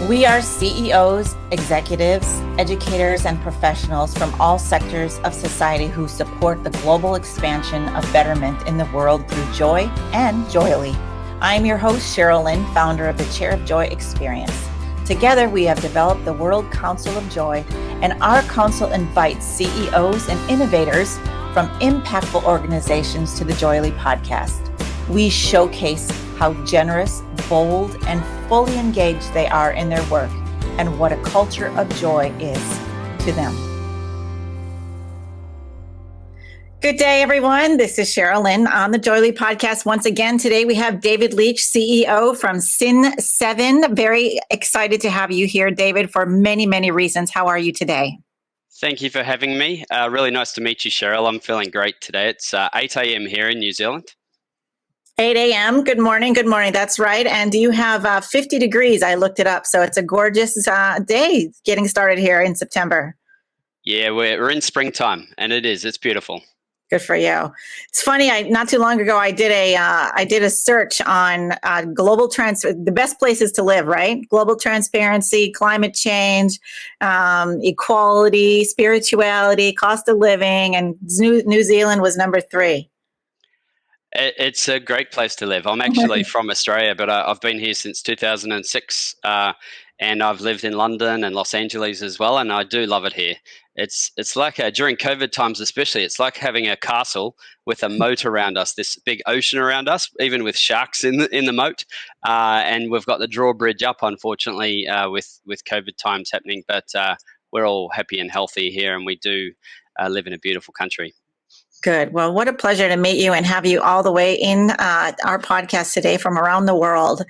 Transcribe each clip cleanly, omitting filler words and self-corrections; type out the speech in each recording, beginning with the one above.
We are CEOs, executives, educators, and professionals from all sectors of society who support the global expansion of betterment in the world through joy and JOYELY. I'm your host, Sheryl Lynn, founder of the Chair of Joy Experience. Together, we have developed the World Council of Joy, and our council invites CEOs and innovators from impactful organizations to the JOYELY podcast. We showcase how generous, bold, and fully engaged they are in their work and what a culture of joy is to them. Good day, everyone. This is Sheryl Lynn on the JOYELY podcast. Once again, today we have David Leach, CEO from Sin7. Very excited to have you here, David, for many, many reasons. How are you today? Thank you for having me. Really nice to meet you, Sheryl. I'm feeling great today. It's 8 a.m. here in New Zealand. 8 a.m. Good morning. Good morning. That's right. And you have 50 degrees. I looked it up. So it's a gorgeous day getting started here in September. Yeah, we're in springtime, and it's beautiful. Good for you. It's funny. Not too long ago, I did a search on the best places to live. Right, global transparency, climate change, equality, spirituality, cost of living, and New Zealand was number 3. It's a great place to live. I'm actually from Australia, but I've been here since 2006, and I've lived in London and Los Angeles as well, and I do love it here. It's like during COVID times especially, it's like having a castle with a moat around us, this big ocean around us, even with sharks in the moat, and we've got the drawbridge up, unfortunately, with COVID times happening, but we're all happy and healthy here, and we do live in a beautiful country. Good. Well, what a pleasure to meet you and have you all the way in our podcast today from around the world.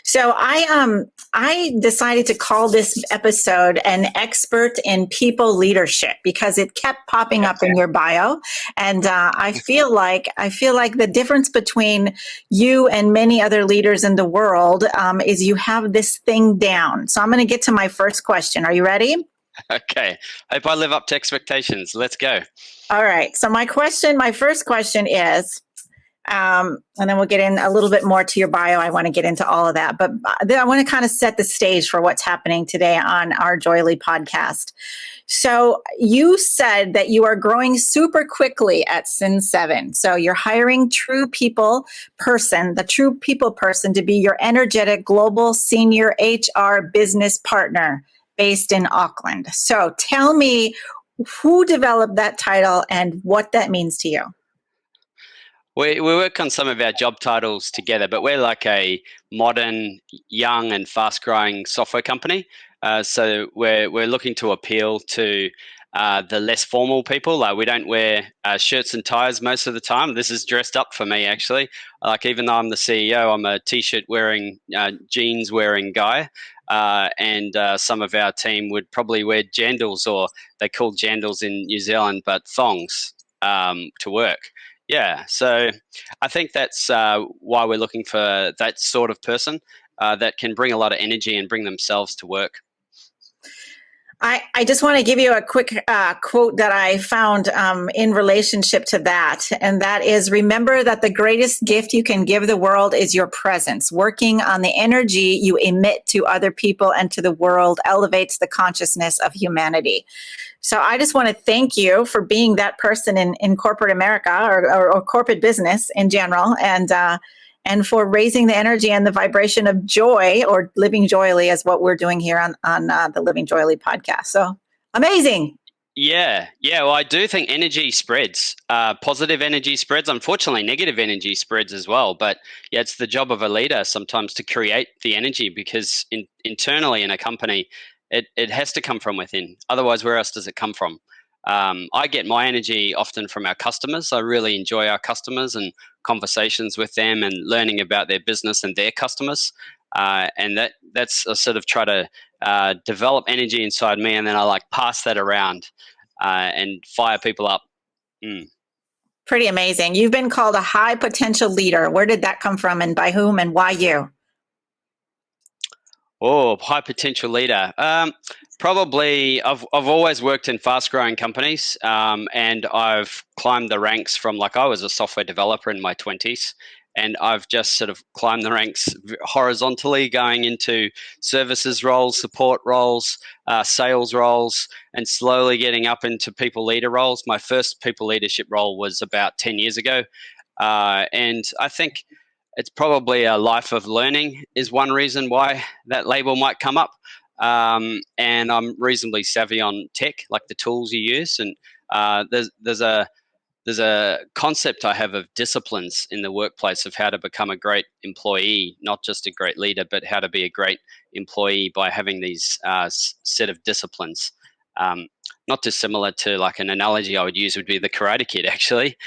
So I decided to call this episode "An Expert in People Leadership" because it kept popping up in your bio, and I feel like the difference between you and many other leaders in the world is you have this thing down. So I'm going to get to my first question. Are you ready? Okay. Hope I live up to expectations. Let's go. All right. So my first question is, and then we'll get in a little bit more to your bio. I want to get into all of that, but I want to kind of set the stage for what's happening today on our JOYELY podcast. So you said that you are growing super quickly at Sin7. So you're hiring the true people person to be your energetic global senior HR business partner based in Auckland. So tell me, who developed that title and what that means to you? We work on some of our job titles together, but we're like a modern, young, and fast-growing software company. So we're looking to appeal to the less formal people. We don't wear shirts and ties most of the time. This is dressed up for me, actually. Like, even though I'm the CEO, I'm a t-shirt wearing, jeans wearing guy. And some of our team would probably wear jandals, or they call jandals in New Zealand, but thongs to work. Yeah, so I think that's why we're looking for that sort of person that can bring a lot of energy and bring themselves to work. I just want to give you a quick quote that I found in relationship to that. And that is, remember that the greatest gift you can give the world is your presence. Working on the energy you emit to other people and to the world elevates the consciousness of humanity. So I just want to thank you for being that person in corporate America or corporate business in general, and for raising the energy and the vibration of joy, or living joyily, as what we're doing here on the Living Joyely podcast. So amazing. Yeah. Well, I do think energy spreads. Positive energy spreads. Unfortunately, negative energy spreads as well. But yeah, it's the job of a leader sometimes to create the energy, because internally in a company, it has to come from within. Otherwise, where else does it come from? I get my energy often from our customers. I really enjoy our customers and conversations with them and learning about their business and their customers. And that's a sort of try to develop energy inside me, and then I pass that around and fire people up. Pretty amazing. You've been called a high potential leader. Where did that come from, and by whom, and why you? Oh, high potential leader. Probably, I've always worked in fast growing companies, and I've climbed the ranks from, I was a software developer in my 20s, and I've just sort of climbed the ranks horizontally, going into services roles, support roles, sales roles, and slowly getting up into people leader roles. My first people leadership role was about 10 years ago. And I think it's probably a life of learning is one reason why that label might come up. And I'm reasonably savvy on tech, like the tools you use. And there's a concept I have of disciplines in the workplace of how to become a great employee, not just a great leader, but how to be a great employee by having these set of disciplines. Not dissimilar to, like, an analogy I would use would be the Karate Kid, actually,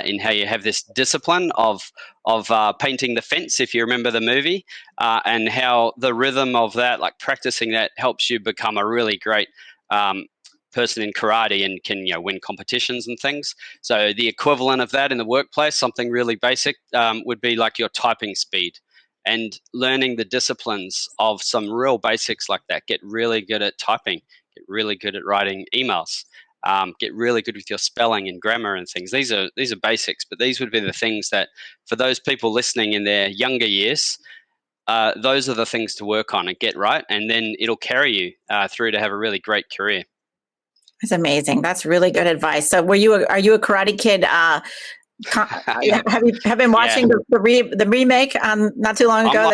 in how you have this discipline of painting the fence, if you remember the movie, and how the rhythm of that, like practicing that, helps you become a really great person in karate and can win competitions and things. So the equivalent of that in the workplace, something really basic, would be like your typing speed. And learning the disciplines of some real basics like that. Get really good at typing. Get really good at writing emails. Get really good with your spelling and grammar and things. These are basics, but these would be the things that, for those people listening in their younger years, those are the things to work on and get right, and then it'll carry you through to have a really great career. That's amazing. That's really good advice. So, are you a Karate Kid? Have you been watching the remake not too long ago?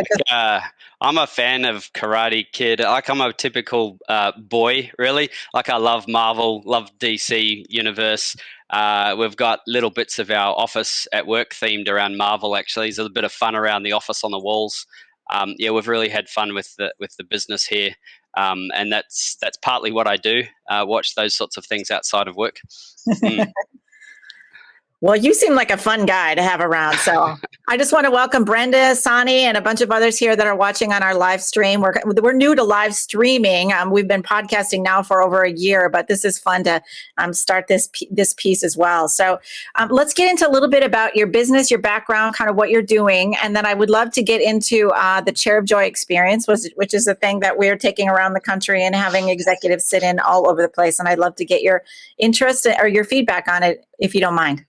I'm a fan of Karate Kid. Like, I'm a typical boy, really. Like, I love Marvel, love DC Universe. We've got little bits of our office at work themed around Marvel. Actually, there's a bit of fun around the office on the walls. We've really had fun with the business here, and that's partly what I do. Watch those sorts of things outside of work. Well, you seem like a fun guy to have around. So I just want to welcome Brenda, Sani, and a bunch of others here that are watching on our live stream. We're new to live streaming. We've been podcasting now for over a year, but this is fun to start this piece as well. So let's get into a little bit about your business, your background, kind of what you're doing. And then I would love to get into the Chair of Joy experience, which is a thing that we're taking around the country and having executives sit in all over the place. And I'd love to get your interest or your feedback on it, if you don't mind.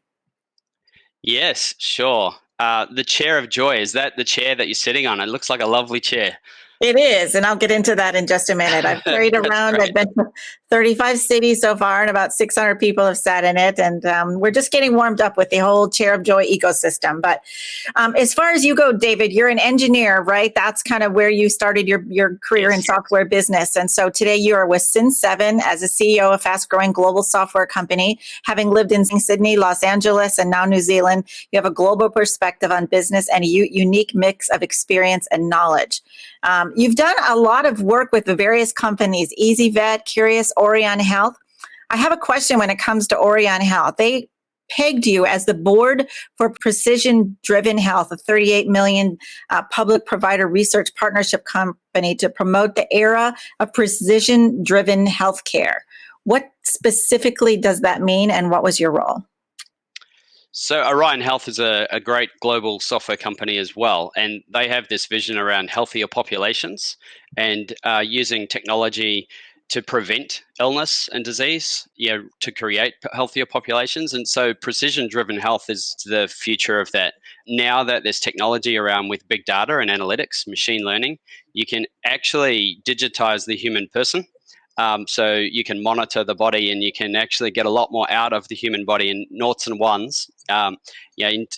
Yes, sure. The Chair of Joy, is that the chair that you're sitting on? It looks like a lovely chair. It is, and I'll get into that in just a minute. I've carried around, I've been to 35 cities so far, and about 600 people have sat in it, and we're just getting warmed up with the whole Chair of Joy ecosystem. But as far as you go, David, you're an engineer, right? That's kind of where you started your career in software business, and so today you are with Sin7 as a CEO of a fast-growing global software company. Having lived in Sydney, Los Angeles, and now New Zealand, you have a global perspective on business and a unique mix of experience and knowledge. You've done a lot of work with the various companies, EasyVet, Curious, Orion Health. I have a question when it comes to Orion Health. They pegged you as the board for Precision Driven Health, a $38 million public provider research partnership company to promote the era of precision-driven healthcare. What specifically does that mean, and what was your role? So Orion Health is a great global software company as well, and they have this vision around healthier populations and using technology to prevent illness and disease, to create healthier populations. And so precision-driven health is the future of that. Now that there's technology around with big data and analytics, machine learning, you can actually digitize the human person. So you can monitor the body, and you can actually get a lot more out of the human body in noughts and ones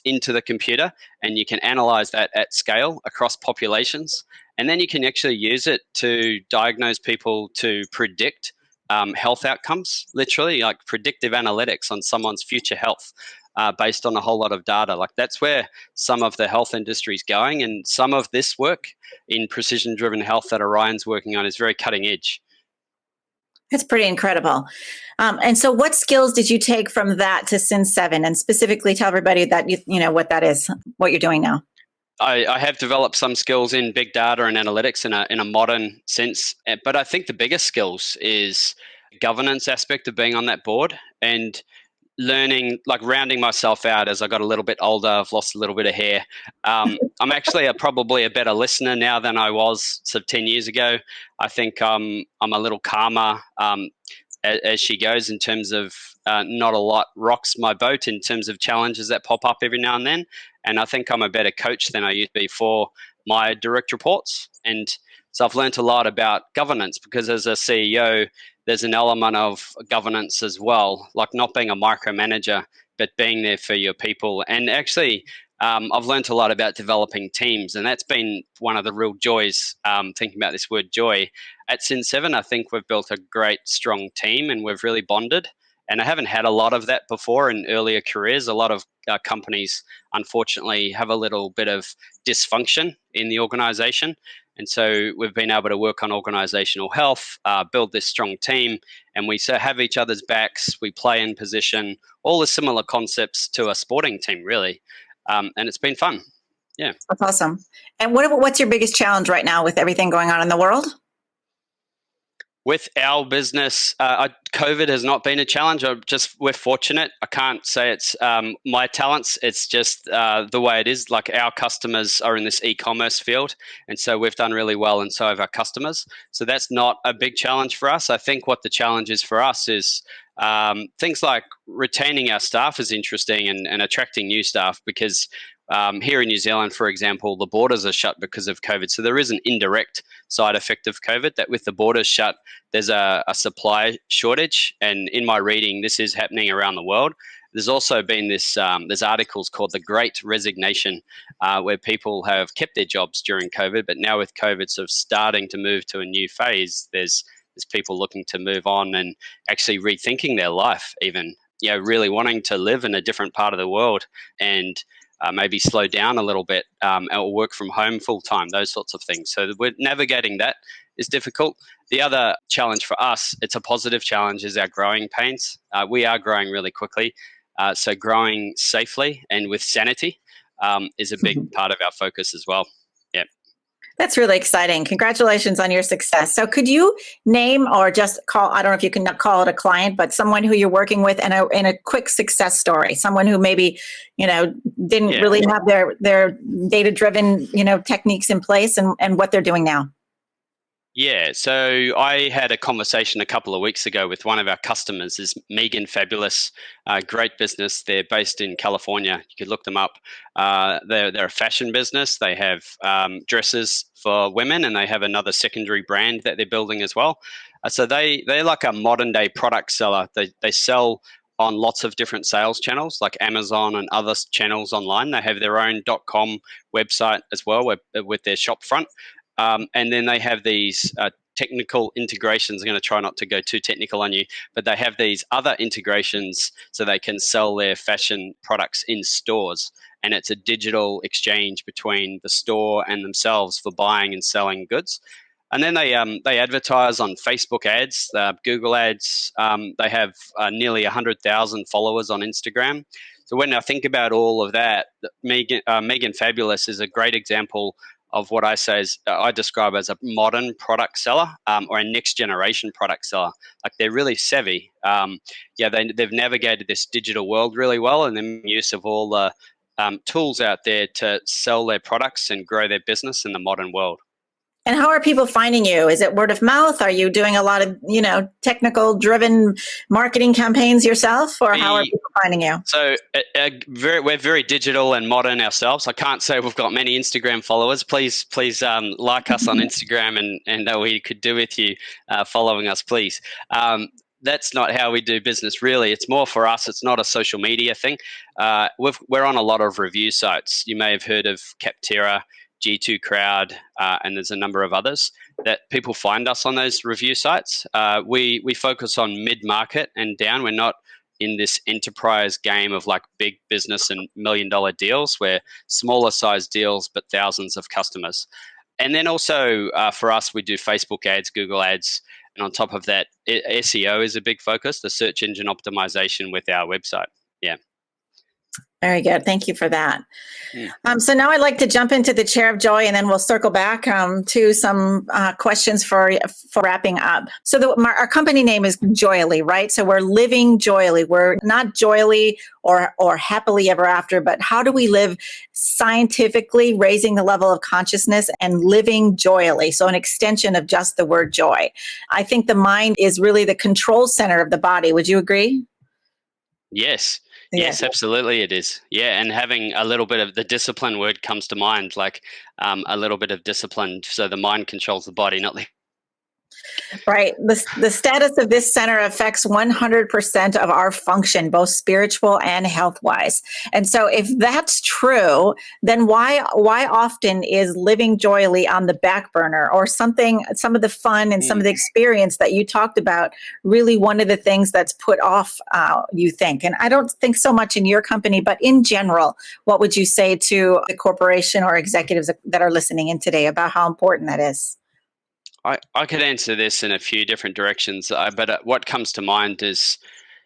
into the computer, and you can analyze that at scale across populations. And then you can actually use it to diagnose people, to predict health outcomes, literally like predictive analytics on someone's future health based on a whole lot of data. Like, that's where some of the health industry is going, and some of this work in precision-driven health that Orion's working on is very cutting edge. That's pretty incredible. And so what skills did you take from that to Sin7, and specifically tell everybody that you know what that is, what you're doing now? I have developed some skills in big data and analytics in a modern sense, but I think the biggest skills is governance aspect of being on that board and learning, like rounding myself out as I got a little bit older. I've lost a little bit of hair. I'm actually probably a better listener now than I was sort of 10 years ago. I think I'm a little calmer as she goes, in terms of not a lot rocks my boat in terms of challenges that pop up every now and then. And I think I'm a better coach than I used to be for my direct reports. And so I've learned a lot about governance, because as a CEO, there's an element of governance as well, like not being a micromanager, but being there for your people. And actually, I've learned a lot about developing teams, and that's been one of the real joys, thinking about this word joy. At Sin7, I think we've built a great, strong team, and we've really bonded. And I haven't had a lot of that before in earlier careers. A lot of companies, unfortunately, have a little bit of dysfunction in the organization. And so we've been able to work on organizational health, build this strong team, and we have each other's backs. We play in position, all the similar concepts to a sporting team, really. And it's been fun. Yeah. That's awesome. And what's your biggest challenge right now with everything going on in the world? With our business, COVID has not been a challenge. We're fortunate. I can't say it's my talents. It's just the way it is. Like, our customers are in this e-commerce field, and so we've done really well, and so have our customers. So that's not a big challenge for us. I think what the challenge is for us is things like retaining our staff is interesting, and attracting new staff, because here in New Zealand, for example, the borders are shut because of COVID. So there is an indirect side effect of COVID, that with the borders shut, there's a supply shortage. And in my reading, this is happening around the world. There's also been there's articles called the Great Resignation, where people have kept their jobs during COVID, but now with COVID sort of starting to move to a new phase, there's people looking to move on and actually rethinking their life, even, really wanting to live in a different part of the world, and maybe slow down a little bit, or work from home full time, those sorts of things. So we're navigating that is difficult. The other challenge for us, it's a positive challenge, is our growing pains. We are growing really quickly. So growing safely and with sanity is a big part of our focus as well. Yeah. That's really exciting. Congratulations on your success. So could you name, or just call, I don't know if you can call it a client, but someone who you're working with in a quick success story, someone who maybe, didn't really have their data-driven, techniques in place, and what they're doing now? Yeah, so I had a conversation a couple of weeks ago with one of our customers, is Megan Fabulous, great business. They're based in California. You could look them up. They're a fashion business. They have dresses for women, and they have another secondary brand that they're building as well. So they're like a modern day product seller. They sell on lots of different sales channels like Amazon and other channels online. They have their own .com website as well with their shop front. And then they have these technical integrations. I'm going to try not to go too technical on you, but they have these other integrations so they can sell their fashion products in stores. And it's a digital exchange between the store and themselves for buying and selling goods. And then they advertise on Facebook ads, Google ads. They have nearly 100,000 followers on Instagram. So when I think about all of that, Megan Fabulous is a great example of what I describe as a modern product seller, or a next generation product seller. Like, they're really savvy. They've navigated this digital world really well, and then use of all the tools out there to sell their products and grow their business in the modern world. And how are people finding you? Is it word of mouth? Are you doing a lot of, technical driven marketing campaigns yourself, or how are people finding you? So we're very digital and modern ourselves. I can't say we've got many Instagram followers. Please like us on Instagram, and we could do with you following us, please. That's not how we do business, really. It's more for us. It's not a social media thing. We're on a lot of review sites. You may have heard of Capterra, G2 Crowd, and there's a number of others that people find us on those review sites. We focus on mid-market and down. We're not in this enterprise game of like big business and $1 million deals. We're smaller size deals, but thousands of customers. And then also for us, we do Facebook ads, Google ads. And on top of that, SEO is a big focus, the search engine optimization with our website. Yeah. Very good. Thank you for that. So now I'd like to jump into the chair of joy, and then we'll circle back to some questions for wrapping up. So our company name is JOYELY, right? So we're living joyily. We're not joyily or happily ever after, but how do we live scientifically, raising the level of consciousness and living joyily? So an extension of just the word joy. I think the mind is really the control center of the body. Would you agree? Yes. Yes, absolutely it is. Yeah, and having a little bit of the discipline word comes to mind, like a little bit of discipline, so the mind controls the body, not the Right. The status of this center affects 100% of our function, both spiritual and health wise. And so if that's true, then why often is living joyily on the back burner, or something, some of the fun and some of the experience that you talked about, really one of the things that's put off, you think? And I don't think so much in your company, but in general, what would you say to the corporation or executives that are listening in today about how important that is? I could answer this in a few different directions, but what comes to mind is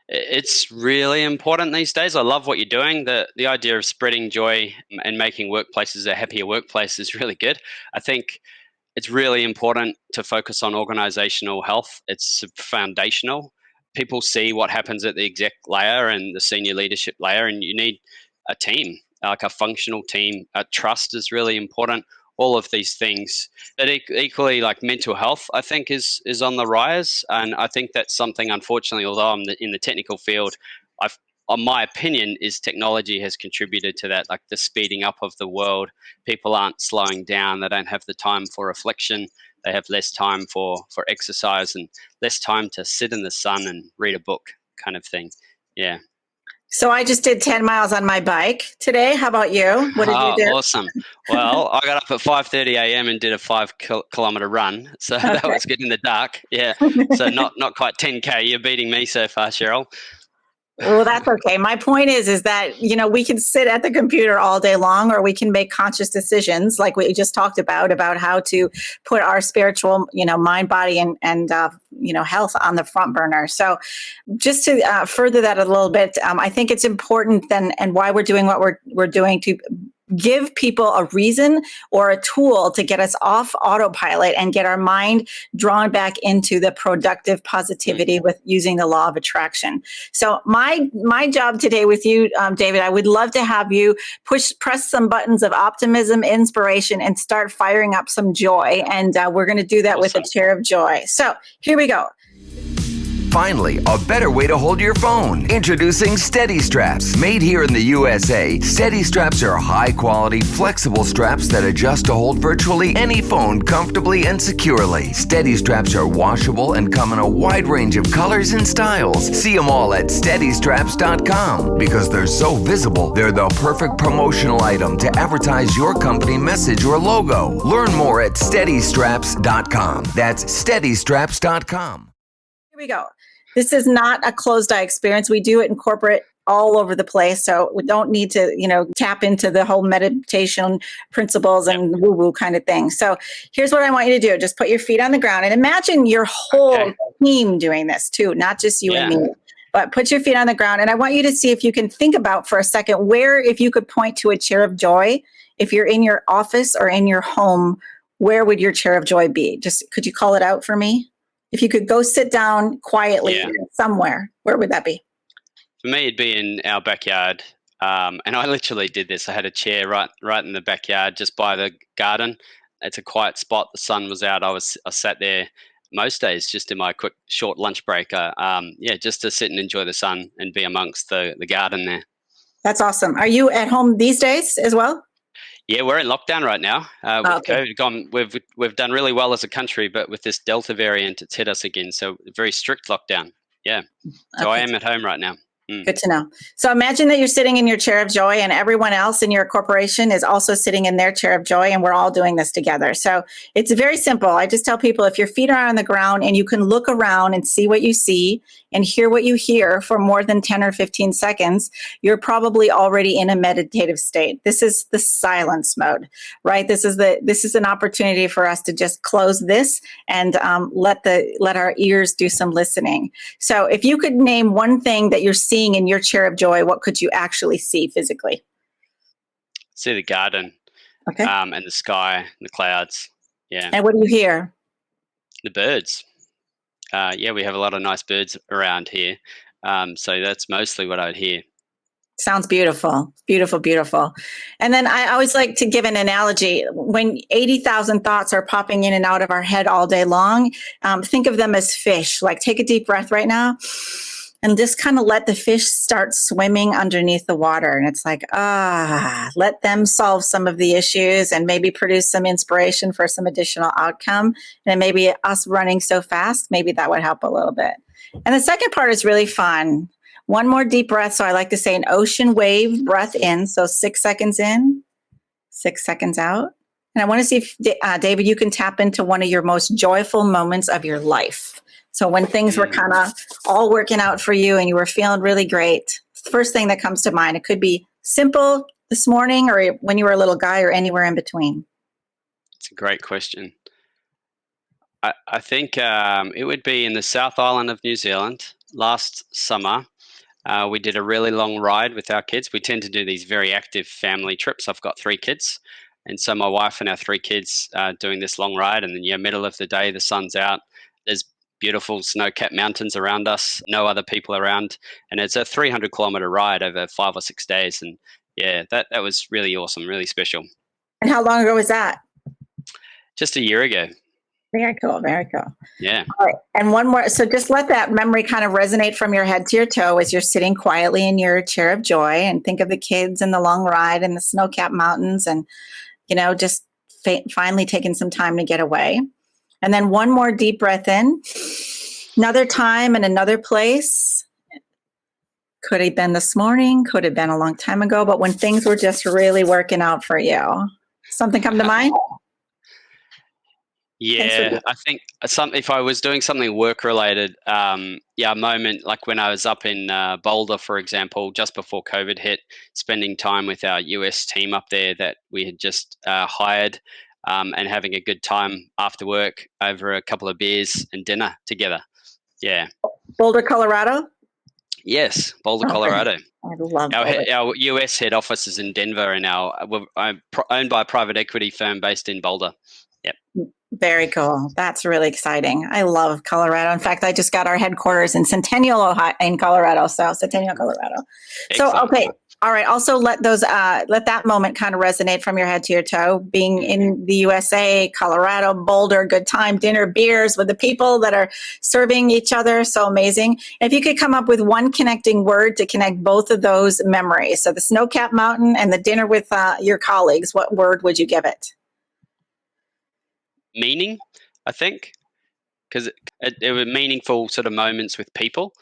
it's really important these days. I love what you're doing. The idea of spreading joy and making workplaces a happier workplace is really good. I think it's really important to focus on organizational health. It's foundational. People see what happens at the exec layer and the senior leadership layer, and you need a team, like a functional team. Trust is really important. All of these things, but equally, like mental health, I think is on the rise, and I think that's something. Unfortunately, although I'm in the technical field, my opinion is technology has contributed to that, like the speeding up of the world. People aren't slowing down. They don't have the time for reflection. They have less time for exercise and less time to sit in the sun and read a book, kind of thing. Yeah. So I just did 10 miles on my bike today. How about you? What did you do? Awesome. Well, I got up at 5:30 a.m. and did a 5 kilometer run. So that was good in the dark. Yeah. So not quite 10K. You're beating me so far, Sheryl. Well, that's okay. My point is that, you know, we can sit at the computer all day long, or we can make conscious decisions like we just talked about how to put our spiritual, you know, mind, body, and you know, health on the front burner. So just to further that a little bit, I think it's important then, and why we're doing what we're doing, to give people a reason or a tool to get us off autopilot and get our mind drawn back into the productive positivity with using the law of attraction. So my job today with you, David, I would love to have you press some buttons of optimism, inspiration, and start firing up some joy. And we're going to do that with a chair of joy. So here we go. Finally, a better way to hold your phone. Introducing Steady Straps. Made here in the USA, Steady Straps are high-quality, flexible straps that adjust to hold virtually any phone comfortably and securely. Steady Straps are washable and come in a wide range of colors and styles. See them all at SteadyStraps.com. Because they're so visible, they're the perfect promotional item to advertise your company message or logo. Learn more at SteadyStraps.com. That's SteadyStraps.com. Here we go. This is not a closed-eye experience. We do it in corporate all over the place. So we don't need to, you know, tap into the whole meditation principles and woo-woo kind of thing. So here's what I want you to do. Just put your feet on the ground and imagine your whole team doing this too, not just you and me. But put your feet on the ground. And I want you to see if you can think about for a second where, if you could point to a chair of joy, if you're in your office or in your home, where would your chair of joy be? Just, could you call it out for me? If you could go sit down quietly somewhere, where would that be? For me, it'd be in our backyard. And I literally did this. I had a chair right in the backyard, just by the garden. It's a quiet spot. The sun was out. I sat there most days, just in my quick short lunch break. Just to sit and enjoy the sun and be amongst the garden there. That's awesome. Are you at home these days as well? Yeah, we're in lockdown right now. With COVID, we've done really well as a country, but with this Delta variant, it's hit us again. So very strict lockdown. Yeah. So I am at home right now. Good to know. So imagine that you're sitting in your chair of joy and everyone else in your corporation is also sitting in their chair of joy, and we're all doing this together. So it's very simple. I just tell people, if your feet are on the ground and you can look around and see what you see and hear what you hear for more than 10 or 15 seconds, you're probably already in a meditative state. This is the silence mode, right? This is an opportunity for us to just close this and let our ears do some listening. So if you could name one thing that you're seeing in your chair of joy, what could you actually see physically? See the garden, and the sky, and the clouds. Yeah. And what do you hear? The birds. We have a lot of nice birds around here. So that's mostly what I would hear. Sounds beautiful. Beautiful, beautiful. And then I always like to give an analogy. When 80,000 thoughts are popping in and out of our head all day long, think of them as fish. Like, take a deep breath right now and just kind of let the fish start swimming underneath the water. And it's like, let them solve some of the issues and maybe produce some inspiration for some additional outcome. And maybe us running so fast, maybe that would help a little bit. And the second part is really fun. One more deep breath. So I like to say an ocean wave breath in. So 6 seconds in, 6 seconds out. And I want to see if, David, you can tap into one of your most joyful moments of your life. So when things were kind of all working out for you and you were feeling really great, the first thing that comes to mind, it could be simple this morning or when you were a little guy or anywhere in between. It's a great question. I think it would be in the South Island of New Zealand last summer. We did a really long ride with our kids. We tend to do these very active family trips. I've got 3 kids. And so my wife and our 3 kids are doing this long ride. And then, middle of the day, the sun's out. There's beautiful snow-capped mountains around us, no other people around. And it's a 300-kilometer ride over 5 or 6 days. And that was really awesome, really special. And how long ago was that? Just a year ago. Very cool. Very cool. Yeah. All right. And one more. So just let that memory kind of resonate from your head to your toe as you're sitting quietly in your chair of joy, and think of the kids and the long ride and the snow-capped mountains and, just finally taking some time to get away. And then one more deep breath in. Another time and another place. Could have been this morning, could have been a long time ago, but when things were just really working out for you. Something come to mind? Yeah, I think if I was doing something work-related, a moment like when I was up in Boulder, for example, just before COVID hit, spending time with our US team up there that we had just hired, and having a good time after work over a couple of beers and dinner together. Yeah. Boulder, Colorado? Yes, Boulder, Colorado. I love Boulder. Our US head office is in Denver, and I'm owned by a private equity firm based in Boulder. Yep. Very cool. That's really exciting. I love Colorado. In fact, I just got our headquarters in Centennial, Ohio, in Colorado. So Centennial, Colorado. Excellent. So, okay. All right. Also let that moment kind of resonate from your head to your toe, being in the USA, Colorado, Boulder, good time, dinner, beers with the people that are serving each other. So amazing. If you could come up with one connecting word to connect both of those memories. So the snow-capped mountain and the dinner with your colleagues, what word would you give it? Meaning, I think, because it were meaningful sort of moments with people,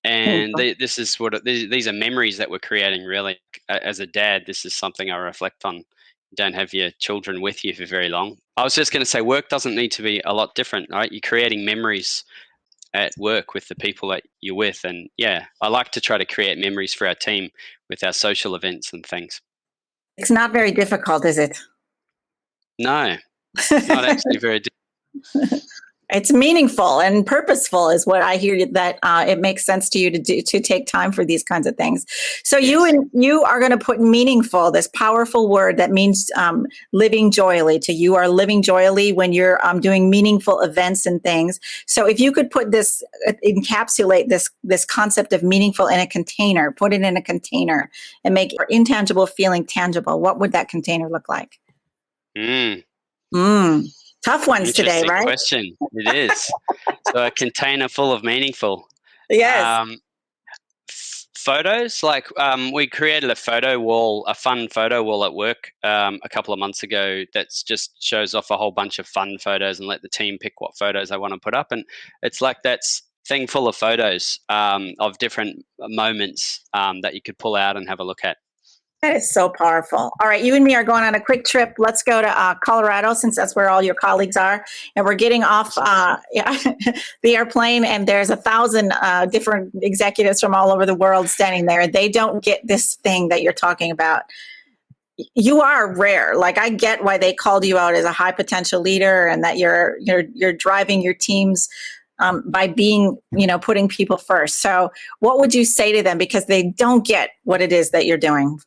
and this is these are memories that we're creating. Really, as a dad, this is something I reflect on. You don't have your children with you for very long. I was just going to say, work doesn't need to be a lot different, right? You're creating memories at work with the people that you're with, and I like to try to create memories for our team with our social events and things. It's not very difficult, is it? No. Not actually very different. It's meaningful and purposeful is what I hear, that it makes sense to you to take time for these kinds of things. So yes. you are going to put meaningful, this powerful word that means living joyily. To you are living joyily when you're doing meaningful events and things. So if you could encapsulate this concept of meaningful in a container, put it in a container and make your intangible feeling tangible, what would that container look like? Tough ones today, right? Question. It is. So a container full of meaningful. Yes. Photos, like we created a fun photo wall at work a couple of months ago that just shows off a whole bunch of fun photos and let the team pick what photos they want to put up. And it's like that's thing full of photos of different moments that you could pull out and have a look at. That is so powerful. All right, you and me are going on a quick trip. Let's go to Colorado, since that's where all your colleagues are. And we're getting off the airplane, and there's 1,000 different executives from all over the world standing there. They don't get this thing that you're talking about. You are rare. Like, I get why they called you out as a high potential leader, and that you're driving your teams by being, putting people first. So what would you say to them? Because they don't get what it is that you're doing.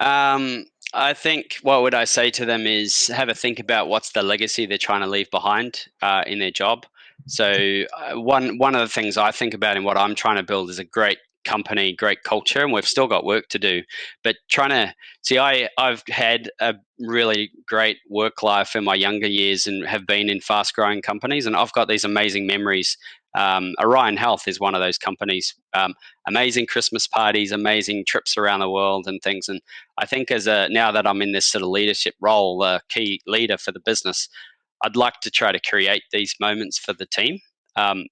I think what would I say to them is have a think about what's the legacy they're trying to leave behind in their job. So one of the things I think about in what I'm trying to build is a great company, great culture, and we've still got work to do. But I've had a really great work life in my younger years and have been in fast-growing companies, and I've got these amazing memories Orion Health is one of those companies. Amazing Christmas parties, amazing trips around the world and things. And I think now that I'm in this sort of leadership role, key leader for the business, I'd like to try to create these moments for the team,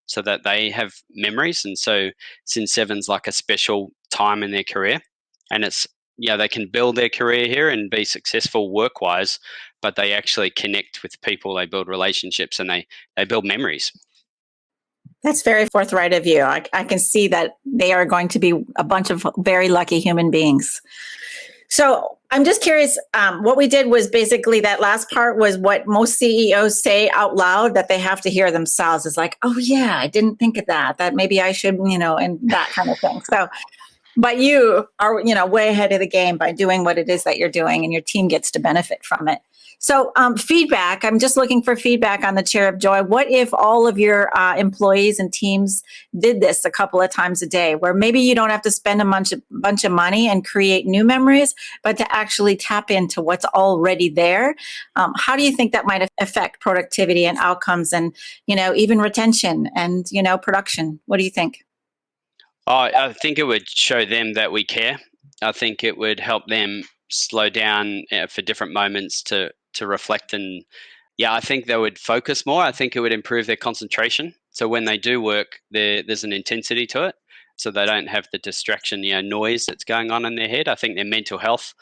so that they have memories. And so Sin 7's like a special time in their career. And they can build their career here and be successful work-wise, but they actually connect with people, they build relationships, and they build memories. That's very forthright of you. I can see that they are going to be a bunch of very lucky human beings. So I'm just curious, what we did was basically that last part was what most CEOs say out loud that they have to hear themselves. It's like, oh yeah, I didn't think of that maybe I should, and that kind of thing. So, but you are, way ahead of the game by doing what it is that you're doing, and your team gets to benefit from it. So feedback, I'm just looking for feedback on the Chair of Joy. What if all of your employees and teams did this a couple of times a day, where maybe you don't have to spend a bunch of money and create new memories, but to actually tap into what's already there? How do you think that might affect productivity and outcomes and, even retention and, production? What do you think? I think it would show them that we care. I think it would help them slow down for different moments to reflect, and I think they would focus more. I think it would improve their concentration. So when they do work, there's an intensity to it, so they don't have the distraction, noise that's going on in their head. I think their mental health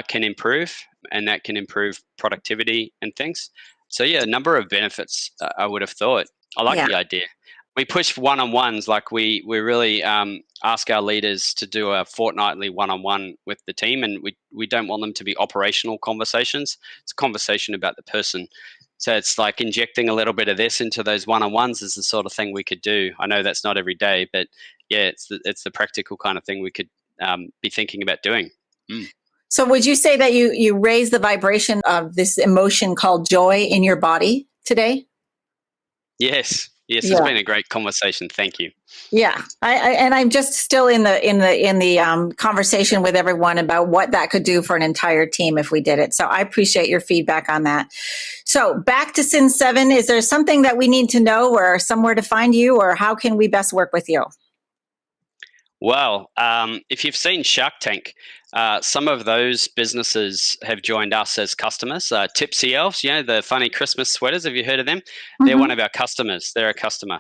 can improve, and that can improve productivity and things. So a number of benefits. I would have thought. I like the idea. We push one-on-ones, like we really ask our leaders to do a fortnightly one-on-one with the team, and we don't want them to be operational conversations. It's a conversation about the person. So it's like injecting a little bit of this into those one-on-ones is the sort of thing we could do. I know that's not every day, but it's the practical kind of thing we could be thinking about doing. So would you say that you raise the vibration of this emotion called joy in your body today? Yes, it's been a great conversation. Thank you. Yeah, and I'm just still in the conversation with everyone about what that could do for an entire team if we did it. So I appreciate your feedback on that. So back to Sin 7, is there something that we need to know, or somewhere to find you, or how can we best work with you? Well, if you've seen Shark Tank, some of those businesses have joined us as customers. Tipsy Elves, the funny Christmas sweaters. Have you heard of them? Mm-hmm. They're one of our customers. They're a customer.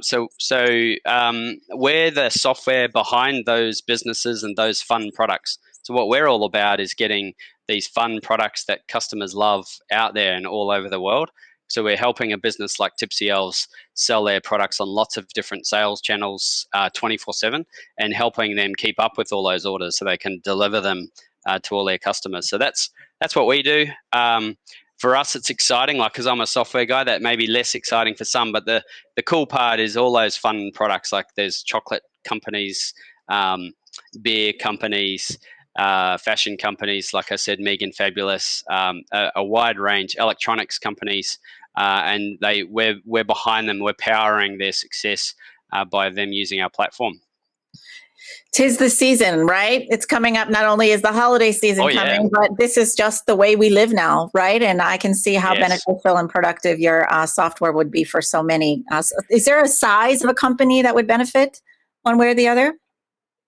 So we're the software behind those businesses and those fun products. So what we're all about is getting these fun products that customers love out there and all over the world. So we're helping a business like Tipsy Elves sell their products on lots of different sales channels 24/7, and helping them keep up with all those orders so they can deliver them to all their customers. So that's what we do. For us, it's exciting, because I'm a software guy. That may be less exciting for some, but the cool part is all those fun products. Like there's chocolate companies, beer companies, fashion companies, like I said, Megan Fabulous, a wide range, electronics companies, and we're behind them. We're powering their success by them using our platform. 'Tis the season, right? It's coming up. Not only is the holiday season coming, but this is just the way we live now, right? And I can see how beneficial and productive your software would be for so many. Is there a size of a company that would benefit one way or the other?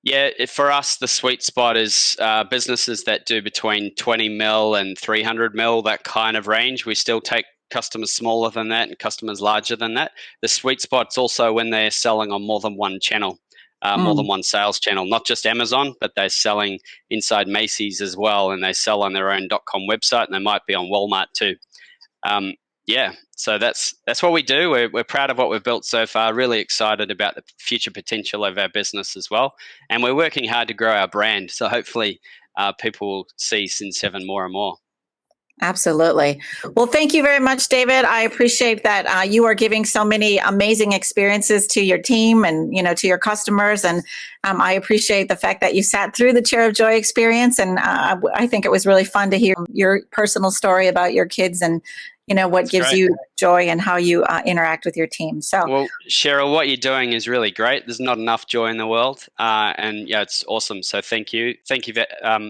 Yeah, for us, the sweet spot is businesses that do between 20 mil and 300 mil, that kind of range. We still take customers smaller than that and customers larger than that. The sweet spot's also when they're selling on more than one channel, more than one sales channel, not just Amazon, but they're selling inside Macy's as well, and they sell on their own .com website, and they might be on Walmart too. So that's what we do. We're proud of what we've built so far, really excited about the future potential of our business as well. And we're working hard to grow our brand. So hopefully people will see Sin 7 more and more. Absolutely. Well, thank you very much, David. I appreciate that you are giving so many amazing experiences to your team and, to your customers. And I appreciate the fact that you sat through the Chair of Joy experience. And I think it was really fun to hear your personal story about your kids and, what gives you joy and how you interact with your team. So, well, Sheryl, what you're doing is really great. There's not enough joy in the world. And it's awesome. So thank you. Thank you for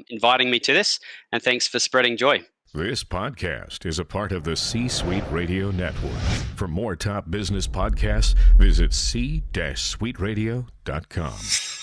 inviting me to this. And thanks for spreading joy. This podcast is a part of the C-Suite Radio Network. For more top business podcasts, visit c-suiteradio.com.